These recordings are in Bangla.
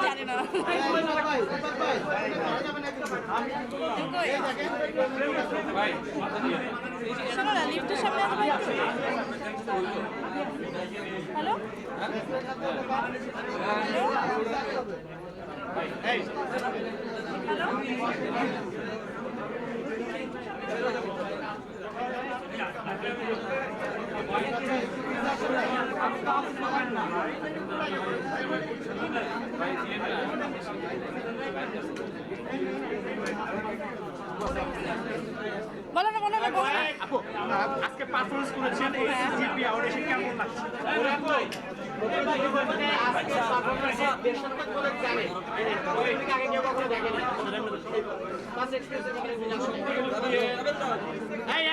জানি না শোনো না লিফটের সামনে আসবে হ্যালো বলো না বলো না বলো না আপু আজকে পারফরমেন্স করেছেন এই জিপি অডিশন কেমন লাগছে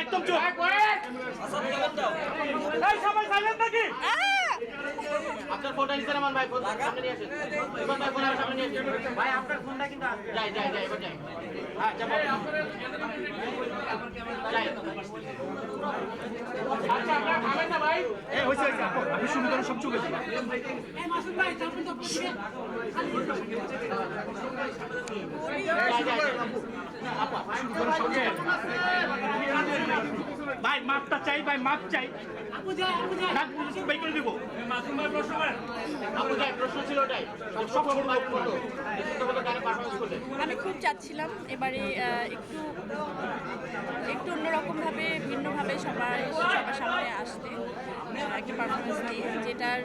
একদম চুপ সবাই সাইলেন্ট নাকি আপনার ফোনটা নিচে নামান ভাই, ফোন সামনে নিয়ে আসেন। ইমন ভাই ফোন আমার সামনে নিয়ে আসেন। ভাই আপনার ফোনটা কিন্তু যাই এবার যাই। হ্যাঁ যাবো। যাই। আচ্ছা আপনারা খাবেন না ভাই? এই হইছে আপু আমি শুরু করে সব চুকে দিই এই মাসুদ ভাই আপনি তো বসে আপা ভাই মাপটা চাই ভাই মাপ চাই আপু যাই বাই করে দিব আপু যাই প্রশ্ন ছিল ওটাই সব ভাই বলো বলো গানে পারফরম্যান্স করলেন আমি খুব চাচ্ছিলাম এবারে একটু একটু অন্যরকমভাবে ভিন্নভাবে সবার সামনে আসতে একটা পারফরমেন্স দিয়ে যেটার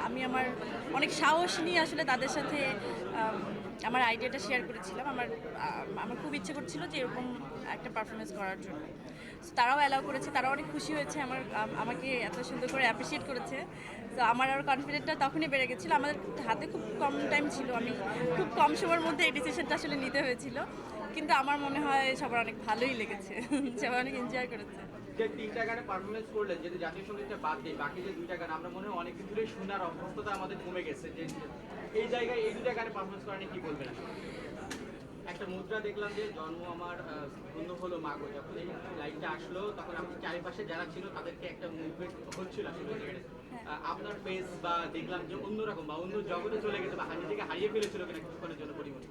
আমি আমার অনেক সাহস নিয়ে আসলে তাদের সাথে আমার আইডিয়াটা শেয়ার করেছিলাম। আমার খুব ইচ্ছে করছিল যে এরকম একটা পারফরমেন্স করার জন্য। তারাও অ্যালাউ করেছে, তারাও অনেক খুশি হয়েছে আমাকে এত সুন্দর করে অ্যাপ্রিসিয়েট করেছে। তো আমার আরও কনফিডেন্টটা তখনই বেড়ে গেছিলো। আমাদের হাতে খুব কম টাইম ছিল, আমি খুব কম সময়ের মধ্যে এই ডিসিশনটা আসলে নিতে হয়েছিল, কিন্তু আমার মনে হয় সবার অনেক ভালোই লেগেছে, সবাই অনেক এনজয় করেছে। যে তিনটা গানে পারফরমেন্স করলেন, যদি জাতীয় সঙ্গীতটা বাদ দিই বাকি যে দুইটা গান আমরা মনে হয় অনেক দূরে শোনার অভ্যস্ততা আমাদের কমে গেছে, যে এই জায়গায় এই দুইটা গানে পারফরমেন্স করা নিয়ে কি বলবেন? একটা মুদ্রা দেখলাম যে জন্ম আমার ধন্য হলো মাগো, যখন এই লাইনটা আসলো তখন আপনি চারিপাশে যারা ছিল তাদেরকে একটা মুভমেন্ট হচ্ছিল আসলে আপনার পেস বা দেখলাম যে অন্যরকম বা অন্য জগতে চলে গেছে বা নিজেকে হারিয়ে ফেলেছিল কিনা কিছুক্ষণের জন্য পরিমাণ।